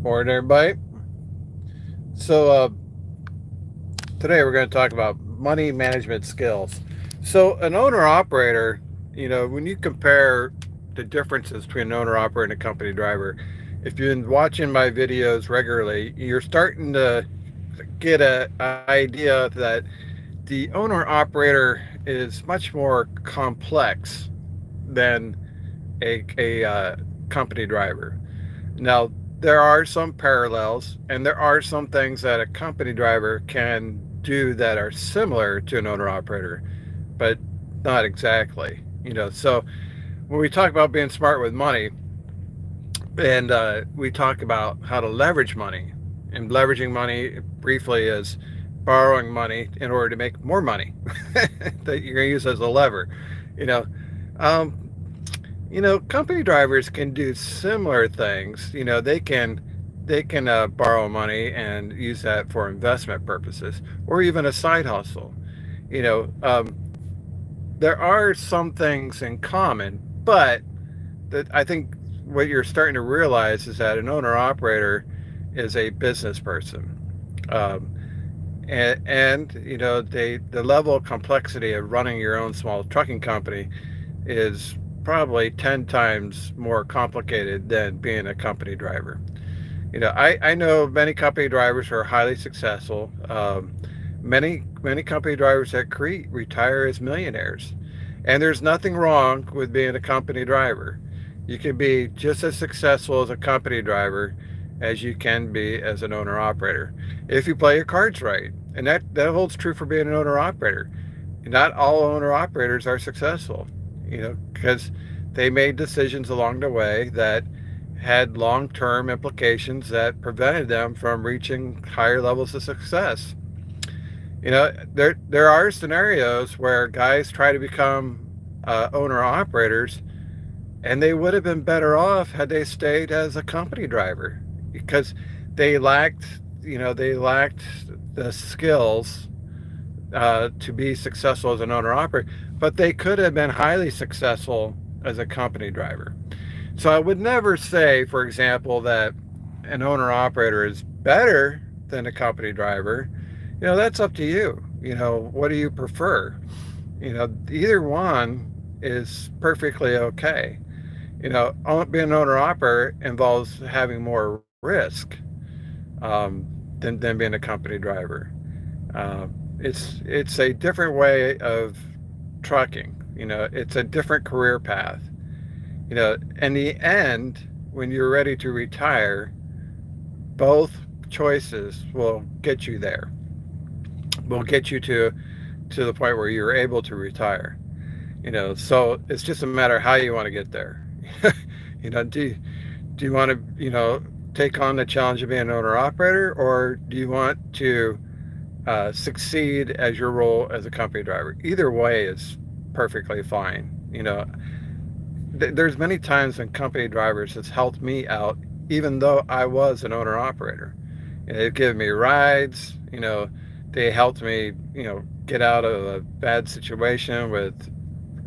Morning, everybody. So, today we're going to talk about money management skills. So, an owner operator, when you compare the differences between an owner operator and a company driver, if you've been watching my videos regularly, you're starting to get an idea that the owner operator is much more complex than a company driver. Now, there are some parallels, and there are some things that a company driver can do that are similar to an owner operator, but not exactly. So when we talk about being smart with money, and we talk about how to leverage money, and leveraging money briefly is borrowing money in order to make more money that you're going to use as a lever. You know, um, company drivers can do similar things. They can borrow money and use that for investment purposes, or even a side hustle. You know, um, there are some things in common, but that I think what you're starting to realize is that an owner operator is a business person. Um, and the level of complexity of running your own small trucking company is probably 10 times more complicated than being a company driver. I know many company drivers who are highly successful. Many company drivers at Crete retire as millionaires. And there's nothing wrong with being a company driver. You can be just as successful as a company driver as you can be as an owner operator if you play your cards right. And that holds true for being an owner operator. Not all owner operators are successful, because they made decisions along the way that had long-term implications that prevented them from reaching higher levels of success. There are scenarios where guys try to become owner operators, and they would have been better off had they stayed as a company driver because they lacked, they lacked the skills to be successful as an owner operator, but they could have been highly successful as a company driver. So I would never say, for example, that an owner operator is better than a company driver. That's up to you. What do you prefer? Either one is perfectly okay. Being an owner operator involves having more risk um, than being a company driver. Uh, it's a different way of trucking. It's a different career path. In the end, when you're ready to retire, both choices will get you there. Will get you to the point where you're able to retire. So it's just a matter of how you want to get there. Do you want to take on the challenge of being an owner operator, or do you want to succeed as your role as a company driver? Either way is perfectly fine. There's many times when company drivers has helped me out, even though I was an owner operator. They've given me rides. They helped me, get out of a bad situation with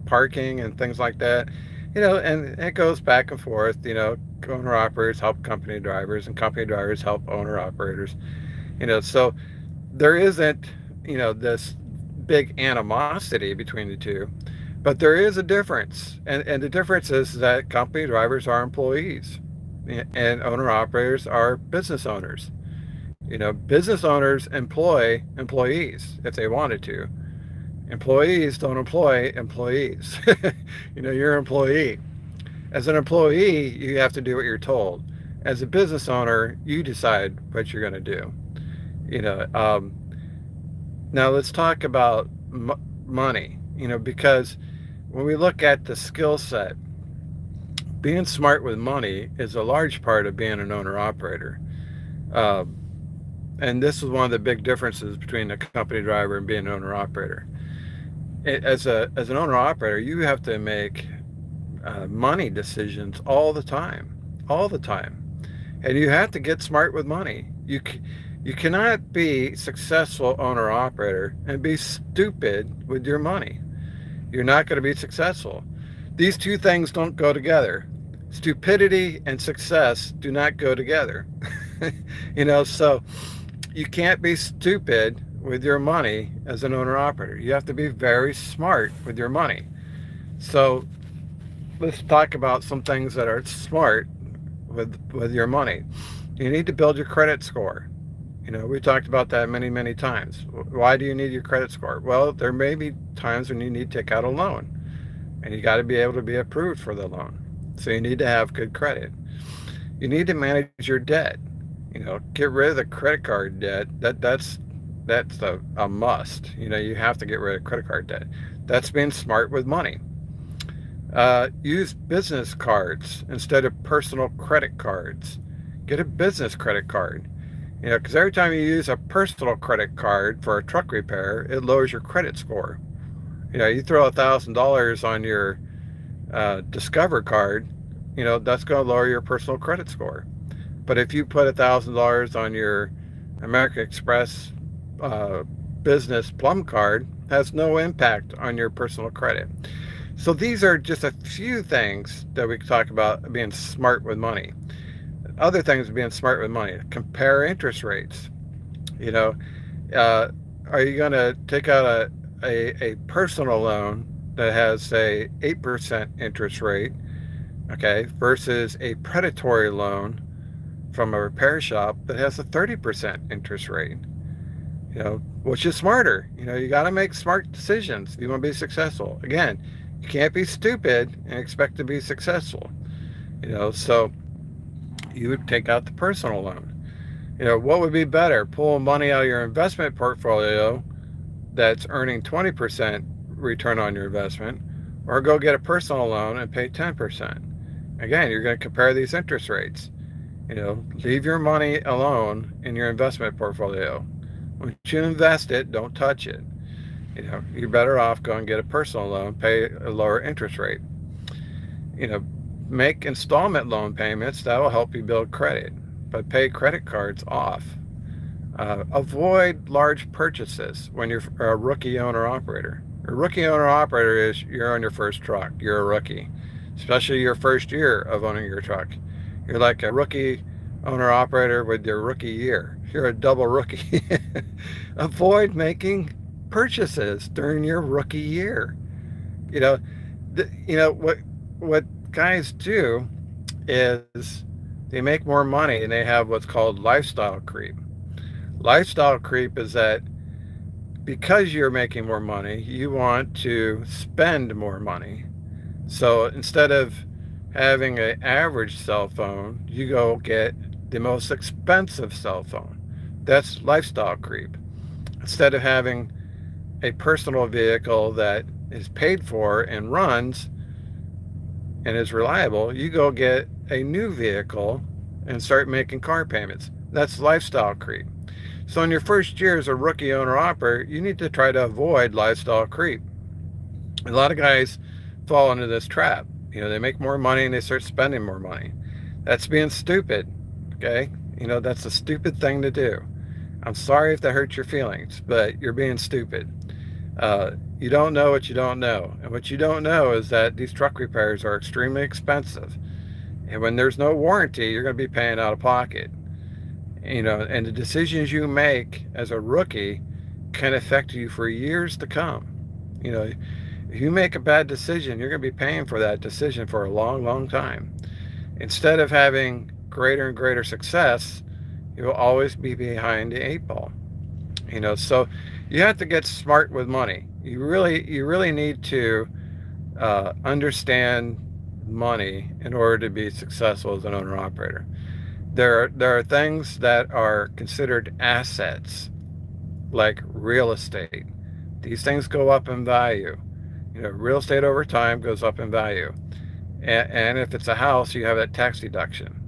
parking and things like that. And it goes back and forth. Owner operators help company drivers, and company drivers help owner operators. So there isn't, this big animosity between the two, but there is a difference. And the difference is that company drivers are employees and owner operators are business owners. Business owners employ employees if they wanted to. Employees don't employ employees. You're an employee. As an employee, you have to do what you're told. As a business owner, you decide what you're going to do. You know, um, Now let's talk about money. Because when we look at the skill set, being smart with money is a large part of being an owner operator. Uh, and this is one of the big differences between a company driver and being an owner operator. As an owner operator, you have to make money decisions all the time, and you have to get smart with money. You cannot be successful owner operator and be stupid with your money. You're not going to be successful. These two things don't go together. Stupidity and success do not go together. So you can't be stupid with your money as an owner operator. You have to be very smart with your money. So let's talk about some things that are smart with your money. You need to build your credit score. We talked about that many, many times. Why do you need your credit score? Well, there may be times when you need to take out a loan, and you got to be able to be approved for the loan. So you need to have good credit. You need to manage your debt. Get rid of the credit card debt. That's a must. You have to get rid of credit card debt. That's being smart with money. Use business cards instead of personal credit cards. Get a business credit card. Because every time you use a personal credit card for a truck repair, it lowers your credit score. You throw $1,000 on your Discover card, that's going to lower your personal credit score. But if you put $1,000 on your American Express uh, business Plum card, has no impact on your personal credit. So these are just a few things that we talk about being smart with money. Other things being smart with money: compare interest rates. You know, uh, are you going to take out a personal loan that has, say, 8% interest rate, okay, versus a predatory loan from a repair shop that has a 30% interest rate? Which is smarter? You got to make smart decisions if you want to be successful. Again, you can't be stupid and expect to be successful. So you would take out the personal loan. What would be better? Pull money out of your investment portfolio that's earning 20% return on your investment, or go get a personal loan and pay 10%. Again, you're going to compare these interest rates. Leave your money alone in your investment portfolio. Once you invest it, don't touch it. You're better off going and get a personal loan, pay a lower interest rate. Make installment loan payments. That will help you build credit, but pay credit cards off. Avoid large purchases when you're a rookie owner operator. A rookie owner operator is you're on your first truck. You're a rookie, especially your first year of owning your truck. You're like a rookie owner operator with your rookie year. You're a double rookie. Avoid making purchases during your rookie year. You know, what guys do is they make more money and they have what's called lifestyle creep. Lifestyle creep is that because you're making more money, you want to spend more money. So instead of having an average cell phone, you go get the most expensive cell phone. That's lifestyle creep. Instead of having a personal vehicle that is paid for and runs and is reliable, you go get a new vehicle and start making car payments. That's lifestyle creep. So in your first year as a rookie owner operator, you need to try to avoid lifestyle creep. A lot of guys fall into this trap. They make more money and they start spending more money. That's being stupid. Okay? That's a stupid thing to do. I'm sorry if that hurts your feelings, but you're being stupid. You don't know what you don't know. And what you don't know is that these truck repairs are extremely expensive. And when there's no warranty, you're going to be paying out of pocket. And the decisions you make as a rookie can affect you for years to come. If you make a bad decision, you're going to be paying for that decision for a long, long time. Instead of having greater and greater success, you'll always be behind the eight ball. So you have to get smart with money. You really need to understand money in order to be successful as an owner operator. There are things that are considered assets, like real estate. These things go up in value. Real estate over time goes up in value. And if it's a house, you have that tax deduction.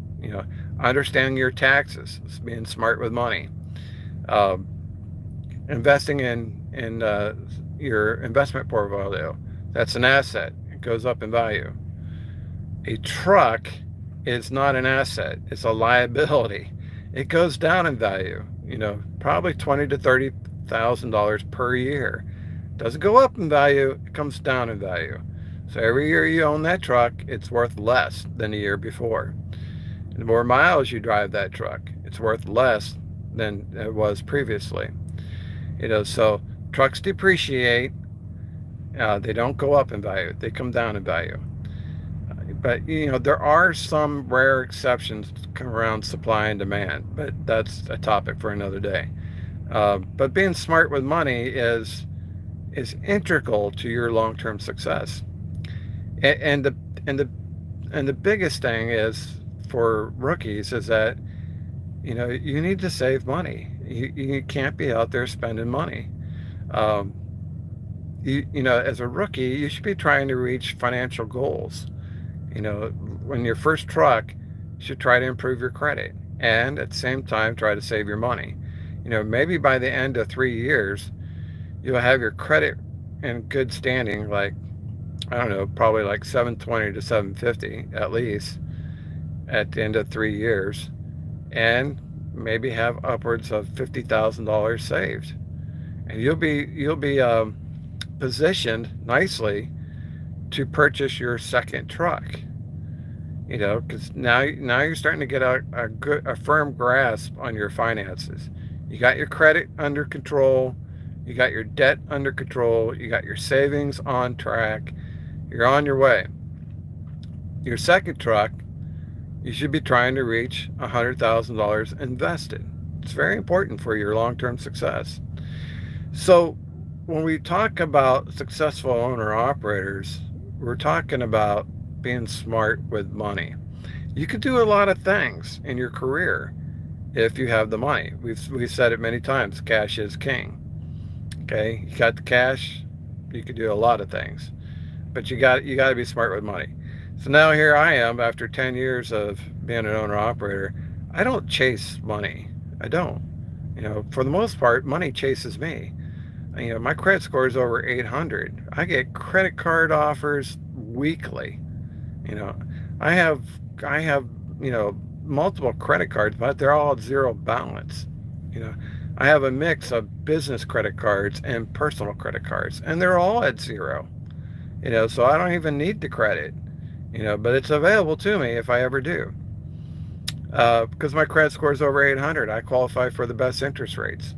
Understanding your taxes, being smart with money. Investing in your investment portfolio, that's an asset. It goes up in value. A truck is not an asset. It's a liability. It goes down in value. Probably $20,000 to $30,000 per year. Doesn't go up in value. It comes down in value. So every year you own that truck, it's worth less than the year before. The more miles you drive that truck, it's worth less than it was previously. So trucks depreciate. They don't go up in value; they come down in value. But there are some rare exceptions around supply and demand, but that's a topic for another day. But being smart with money is integral to your long-term success. And the and the and the biggest thing is for rookies is that you need to save money. You can't be out there spending money. Um, as a rookie, you should be trying to reach financial goals. When your first truck, you should try to improve your credit and at the same time try to save your money. Maybe by the end of 3 years, you'll have your credit in good standing, like, I don't know, probably like 720 to 750 at least at the end of 3 years, and maybe have upwards of $50,000 saved. And you'll be positioned nicely to purchase your second truck. Because now you're starting to get a firm grasp on your finances. You got your credit under control, you got your debt under control, you got your savings on track, you're on your way. Your second truck, you should be trying to reach $100,000 invested. It's very important for your long-term success. So when we talk about successful owner operators, we're talking about being smart with money. You could do a lot of things in your career if you have the money. We've said it many times, cash is king. Okay, you got the cash, you could do a lot of things, but you got to be smart with money. So now here I am after 10 years of being an owner operator. I don't chase money. I don't. For the most part, money chases me. My credit score is over 800. I get credit card offers weekly. You know, I have multiple credit cards, but they're all at zero balance. You know, I have a mix of business credit cards and personal credit cards, and they're all at zero. So I don't even need the credit. But it's available to me if I ever do. Because my credit score is over 800, I qualify for the best interest rates.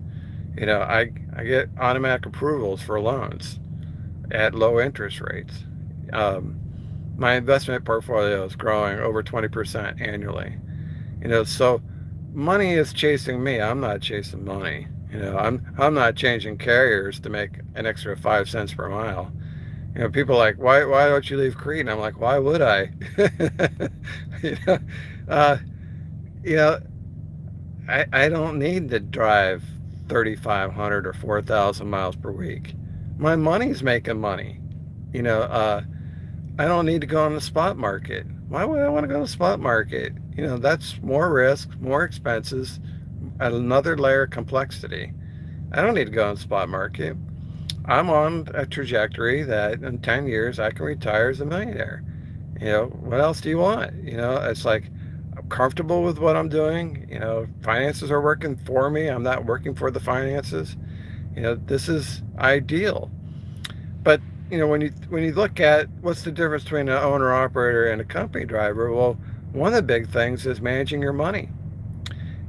I get automatic approvals for loans at low interest rates. Um, my investment portfolio is growing over 20% annually. So money is chasing me. I'm not chasing money. I'm not changing carriers to make an extra 5 cents per mile. People are like, why don't you leave Crete? And I'm like, why would I? you know, uh, you know, I don't need to drive 3,500 or 4,000 miles per week. My money's making money. You know, uh, I don't need to go on the spot market. Why would I want to go on the spot market? That's more risk, more expenses, another layer of complexity. I don't need to go on the spot market. I'm on a trajectory that in 10 years I can retire as a millionaire. What else do you want? It's like I'm comfortable with what I'm doing. Finances are working for me. I'm not working for the finances. This is ideal. But when you look at what's the difference between an owner operator and a company driver, well, one of the big things is managing your money.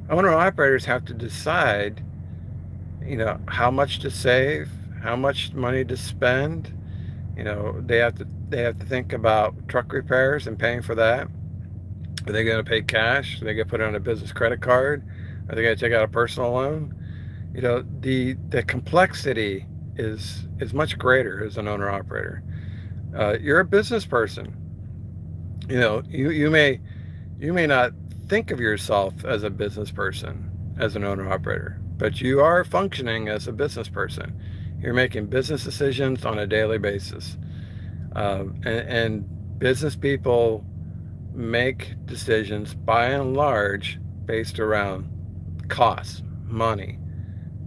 Owner operators have to decide, how much to save, how much money to spend. They have to think about truck repairs and paying for that. Are they going to pay cash? Are they going to put it on a business credit card? Are they going to take out a personal loan? The complexity is much greater as an owner operator. You're a business person. You may not think of yourself as a business person as an owner operator, but you are functioning as a business person. You're making business decisions on a daily basis, and business people make decisions by and large based around costs, money,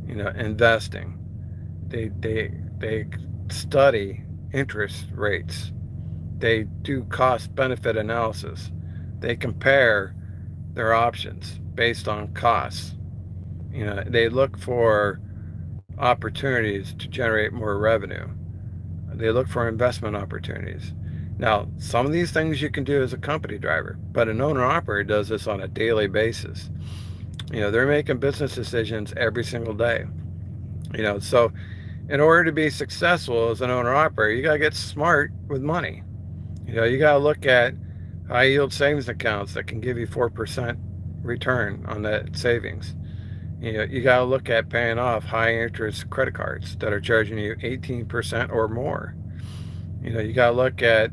investing. They study interest rates. They do cost benefit analysis. They compare their options based on costs. They look for opportunities to generate more revenue. They look for investment opportunities. Now, some of these things you can do as a company driver, but an owner operator does this on a daily basis. They're making business decisions every single day. So in order to be successful as an owner operator, you got to get smart with money. You got to look at high yield savings accounts that can give you 4% return on that savings. You got to look at paying off high interest credit cards that are charging you 18% or more. You got to look at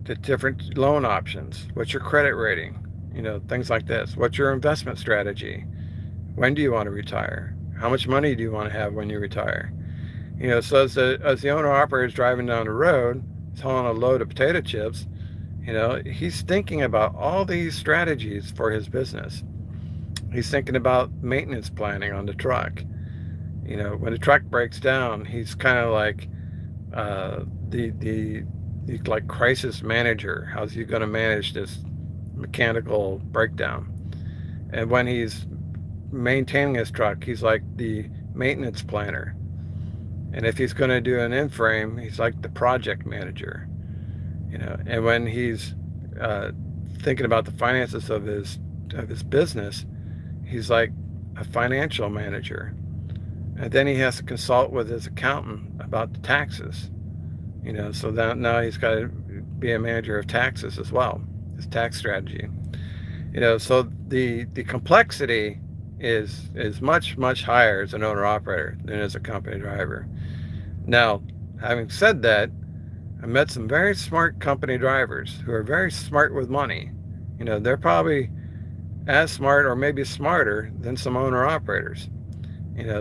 the different loan options. What's your credit rating? Things like this. What's your investment strategy? When do you want to retire? How much money do you want to have when you retire? So as the owner operator is driving down the road, he's hauling a load of potato chips, he's thinking about all these strategies for his business. He's thinking about maintenance planning on the truck. When the truck breaks down, he's kind of like the like crisis manager. How's he going to manage this mechanical breakdown? And when he's maintaining his truck, he's like the maintenance planner. And if he's going to do an in-frame, he's like the project manager. And when he's thinking about the finances of his business, he's like a financial manager. And then he has to consult with his accountant about the taxes. So that now he's got to be a manager of taxes as well, his tax strategy. So the complexity is much higher as an owner operator than as a company driver. Now, having said that, I met some very smart company drivers who are very smart with money. They're probably as smart or maybe smarter than some owner operators.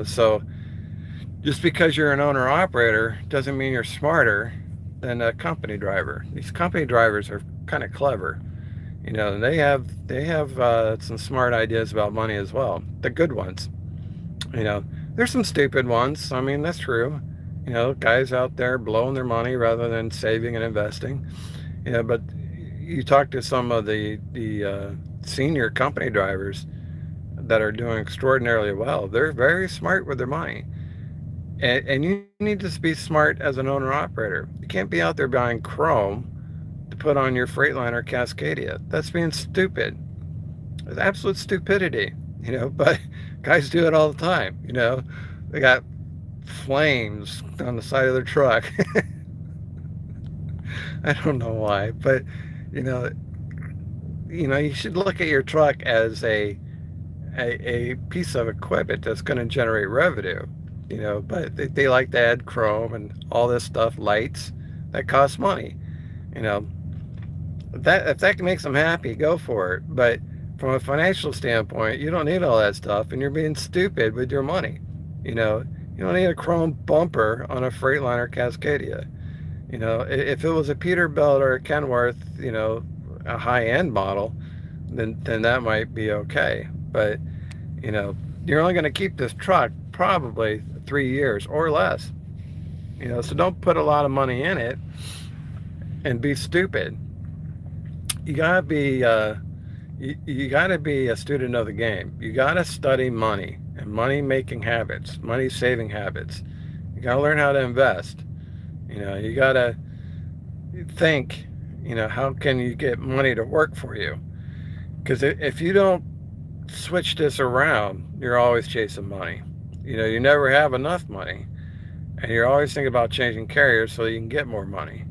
So just because you're an owner operator doesn't mean you're smarter than a company driver. These company drivers are kind of clever. They have some smart ideas about money as well. The good ones. There's some stupid ones. I mean, that's true. Guys out there blowing their money rather than saving and investing. But you talk to some of the senior company drivers that are doing extraordinarily well. They're very smart with their money. And you need to be smart as an owner operator. You can't be out there buying chrome to put on your Freightliner Cascadia. That's being stupid. It's absolute stupidity. But guys do it all the time. They got flames on the side of their truck. I don't know why, but you should look at your truck as a piece of equipment that's going to generate revenue. But they like to add chrome and all this stuff, lights that cost money. That if that makes them happy, go for it. But from a financial standpoint, you don't need all that stuff, and you're being stupid with your money. You don't need a chrome bumper on a Freightliner Cascadia. If it was a Peterbilt or a Kenworth, a high-end model, then that might be okay. But you're only going to keep this truck probably 3 years or less. So don't put a lot of money in it and be stupid. You gotta be you gotta be a student of the game. You gotta study money and money making habits, money saving habits. You gotta learn how to invest. You gotta think, how can you get money to work for you? Because if you don't switch this around, you're always chasing money. You never have enough money, and you're always thinking about changing carriers so you can get more money.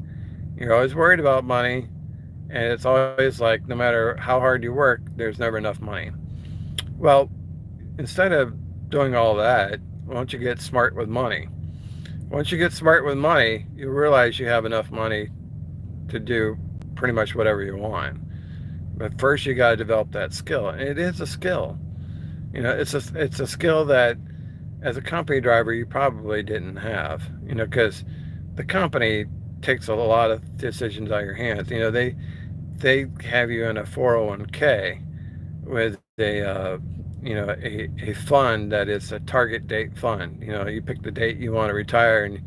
You're always worried about money, and it's always like no matter how hard you work, there's never enough money. Well, instead of doing all that, why don't you get smart with money? Once you get smart with money, you realize you have enough money to do pretty much whatever you want. But first, you got to develop that skill, and it is a skill. It's a skill that, as a company driver, you probably didn't have. Because the company takes a lot of decisions out of your hands. They have you in a 401k with a fund that is a target date fund. You pick the date you want to retire, and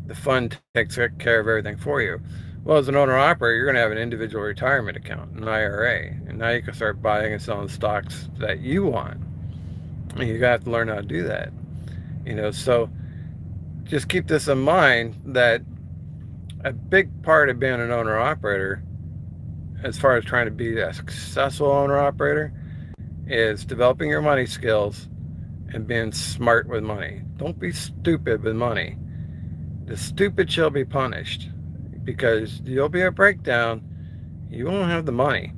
the fund takes care of everything for you. Well, as an owner operator, you're going to have an individual retirement account, an IRA, and now you can start buying and selling stocks that you want. And you have to learn how to do that. So just keep this in mind that A big part of being an owner operator, as far as trying to be a successful owner operator, is developing your money skills and being smart with money. Don't be stupid with money. The stupid shall be punished, because you'll be a breakdown. You won't have the money.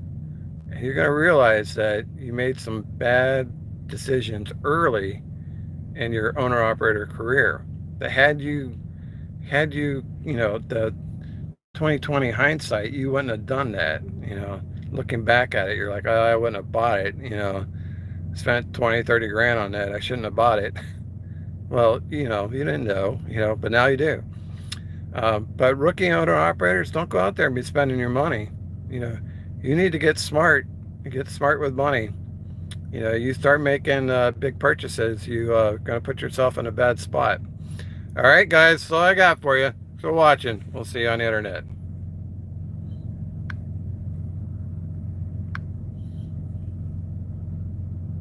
And you're going to realize that you made some bad decisions early in your owner operator career. That the 2020 hindsight, you wouldn't have done that. Looking back at it, you're like, oh, I wouldn't have bought it. Spent 20, 30 grand on that. I shouldn't have bought it. Well, you didn't know, but now you do. But rookie owner operators, don't go out there and be spending your money. You know, you need to get smart. Get smart with money. You start making big purchases, you going to put yourself in a bad spot. All right, guys, that's all I got for you. Thanks for watching. We'll see you on the internet.